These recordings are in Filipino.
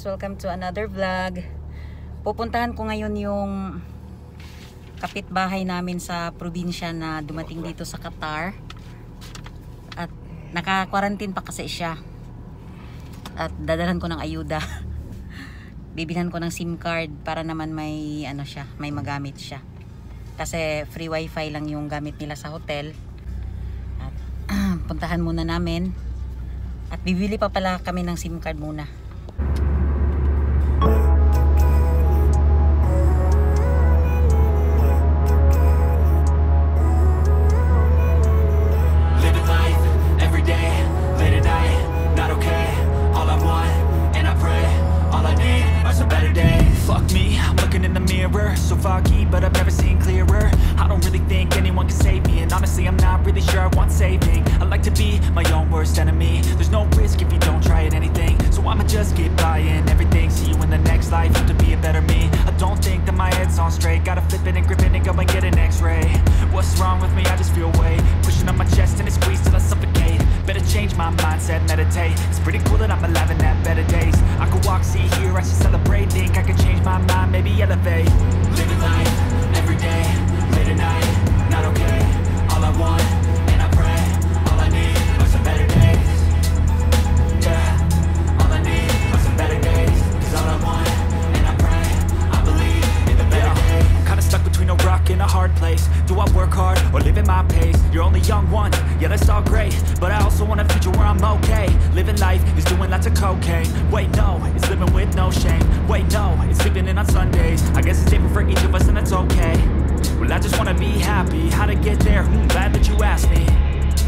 guys, welcome to another vlog. Pupuntahan ko ngayon yung kapitbahay namin sa probinsya na dumating dito sa Qatar. At naka-quarantine pa kasi siya. At dadalan ko ng ayuda. Bibilhan ko ng SIM card para naman may ano siya, may magamit siya. Kasi free wifi lang yung gamit nila sa hotel. At puntahan muna namin. At bibili pa pala kami ng SIM card muna. So foggy, but I've never seen clearer. I don't really think anyone can save me, and honestly I'm not really sure I want saving. I like to be my own worst enemy. There's no risk if you don't try at anything, so I'ma just keep buying everything. See you in the next life, have to be a better me. I don't think that my head's on straight. Gotta flip it and grip it and go and get an x-ray. What's wrong with me? I just feel weight pushing on my chest and it squeezes till I suffocate. Better change my mindset, meditate. It's pretty cool that I'm alive and have better days. I could walk, see, hear, I should celebrate. Think I could change my mind, maybe elevate. Living life, every day, late at night, not okay. All I want, and I pray, all I need are some better days. Yeah, all I need are some better days. Cause all I want, and I pray, I believe in the better days. Kinda stuck between a rock and a hard place. Do I work hard, or live at my pace? You're only young once, yeah that's all great. But I also want a future where I'm okay. Living life is doing lots of cocaine. Wait no, it's living with no shame. Wait no, it's sleeping in on Sundays. I guess it's different for each of us and that's okay. Well I just wanna be happy. How to get there? Glad that you asked me.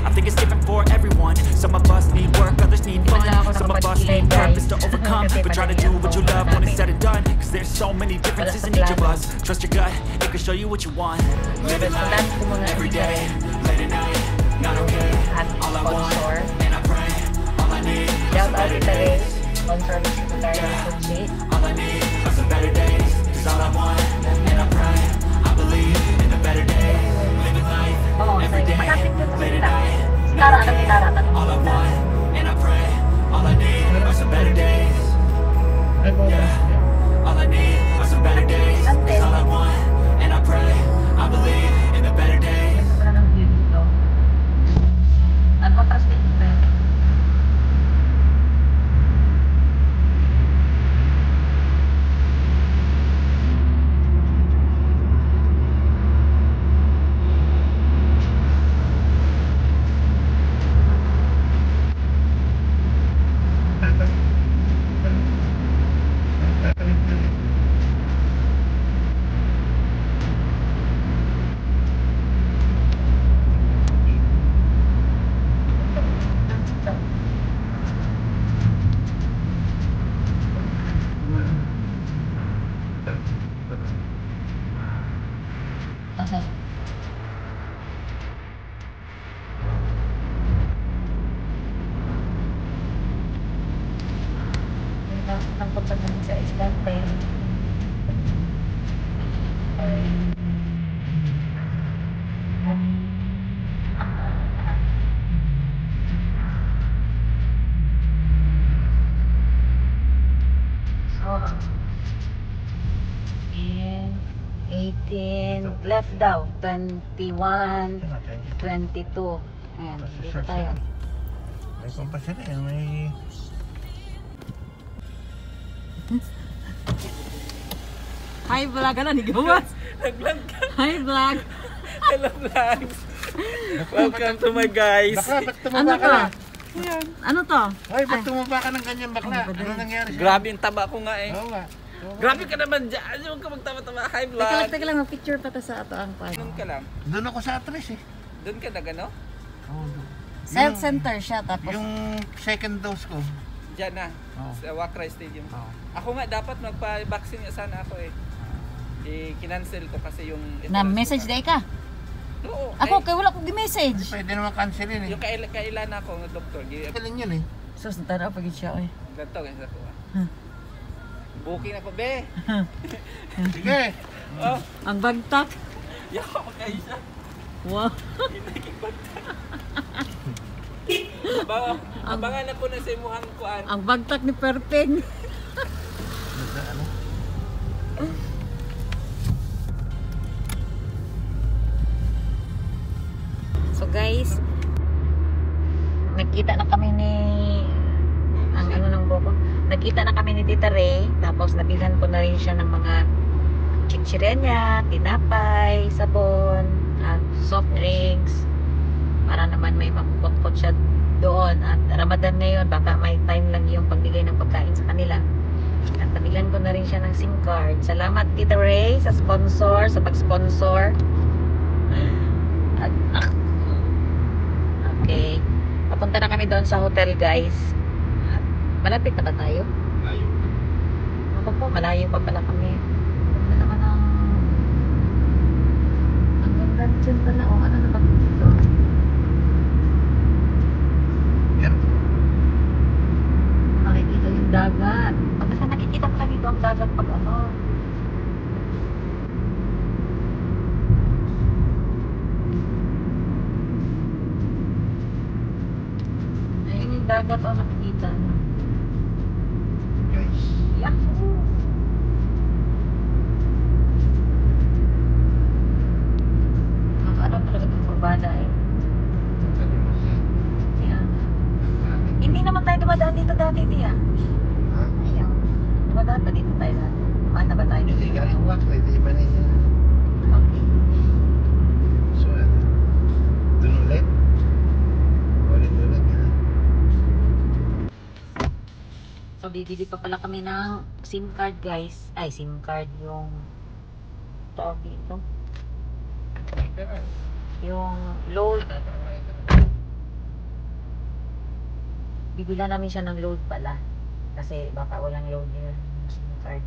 I think it's different for everyone. Some of us need work, others need fun. Some of us need purpose to overcome. But try to do what you love when it's said and done. Cause there's so many differences in each of us. Trust your gut, it can show you what you want. Living life, every day, late at night, not okay. All I want, and I pray, all I need are some better days. Yeah, all I need are some better days. Cause all I want, and I pray, I believe in the better days. Living life, every day, late at night, not okay. All I want, and I pray, all I need are some better days. Yeah, all I need are some better days. Cause all I want, and I pray, I believe in the better days. Okay. Ang pagpagod sa Islante. And 18 left daw, 21, 22. Ayan, dito tayo. May kompasyon na yan, may... Hi vlog, ano ni gawas? Nag-vlog ka. Hi vlog. Hello vlogs. Welcome to my guys. Bakla, ba't Ano tumaba ka to? na? Ano to? Ay, ba't tumaba ka ng ganyan bakla? Ano nangyari sa'yo? Grabe yung taba ko nga eh. Oo nga. Grabe ka naman dyan. Yung ka magtama-tama. Hi vlog. Teka lang, mag-picture pa to sa ato ang pa. Doon ka lang. Doon ako sa atres eh. Doon ka na gano? Oo, doon. Self-center siya, tapos Yung second dose ko. Diyan na. Oo. Sa Wakray Stadium. Oo. Ako nga dapat magpa-vaccine nga sana ako eh. I-kinancel ko kasi yung... na-message day ka. Oo. Ako, kay wala kong message. Pwede naman cancelin eh. Yung kailan ako ng doktor. Cancelin yun eh. Sus, natara pag siya eh. Ganto ganito ako. Booking ako be. Sige. Oh, Ang bagtak. yako kayo siya. Wow. Abangan ako na sa imuhang kuan. Ang bagtak ni Perpeng. guys. Nagkita na kami ni ang ano ng buko. Nagkita na kami ni Tita Ray. Tapos nabilhan ko na rin siya ng mga chichirya, tinapay, sabon, at soft drinks. Para naman may mapupot siya doon. At Ramadan ngayon, baka may time lang yung pagbigay ng pagkain sa kanila. At nabilhan ko na rin siya ng SIM card. Salamat Tita Ray sa sponsor, sa pag-sponsor. At, okay. Papunta na kami doon sa hotel, guys. Malapit na ba tayo? Layo. Ako po, malayo pa pala kami. Ganda naman ang ganda dyan pala. O, ano na ba dito? Yan. Nakikita yung dagat. Basta nakikita pa dito ang dagat pag ano. Ayun yung dagat o nakikita. Guys. Yahoo! Nakakaroon talaga ng kurbada eh. Ayan. Hindi naman tayo dumadaan dito dati, Tia. Ha? Ayan. Dumadaan ba dito tayo dati? Mahal na ba tayo dito? Hindi galing uwak na. Hindi ba ninyo? Okay. So, ano? Doon ulit? Ulit na. So, bibili pa pala kami ng SIM card, guys. Ay, SIM card yung tawag dito. Yung load. Bibila namin siya ng load pala. Kasi baka walang load yung SIM card.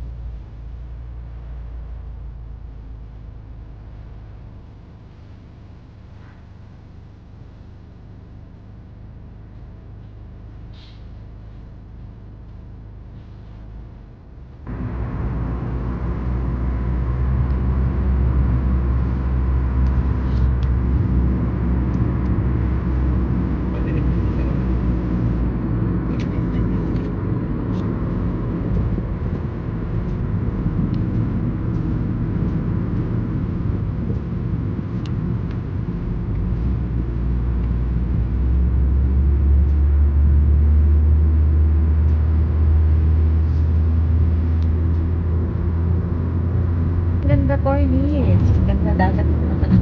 Ganda po yun. Ganda dagat na pala.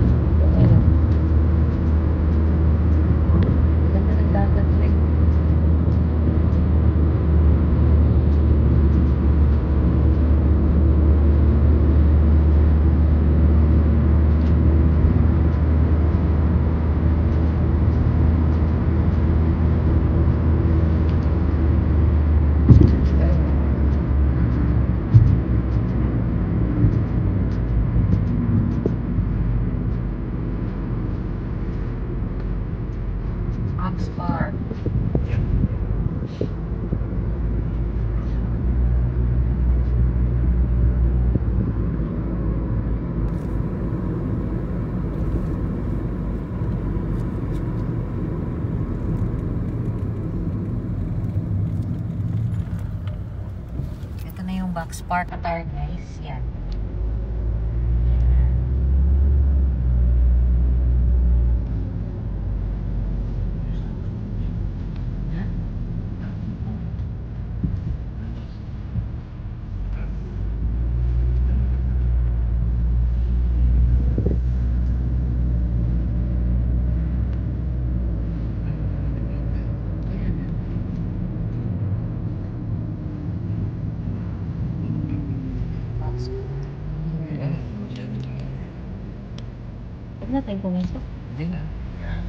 Ayun. Ganda ng dagat rin. Ox Park. Ito na yung Box Park attire, guys. Yan. Box Park. Huwag na tayong pumasok. Hindi na. Yan.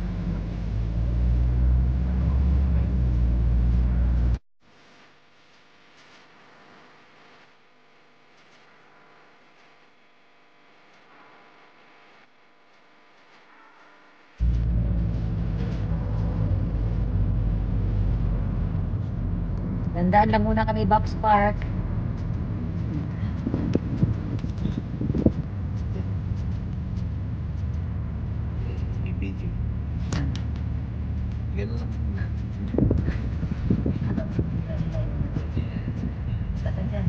Dandaan lang muna kami Box Park. I-video. Ganun lang. Basta dyan.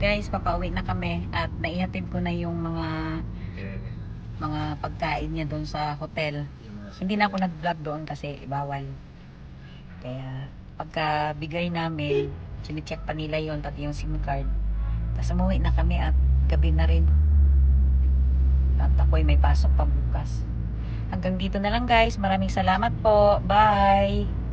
guys, papauwi na kami at naihatid ko na yung mga pagkain niya doon sa hotel. Hindi na ako nag-vlog doon kasi bawal. Kaya pagka bigay namin, sinicheck pa nila yon pati yung SIM card. Tapos umuwi na kami at gabi na rin. At ako'y may pasok pa bukas. Hanggang dito na lang guys. Maraming salamat po. Bye!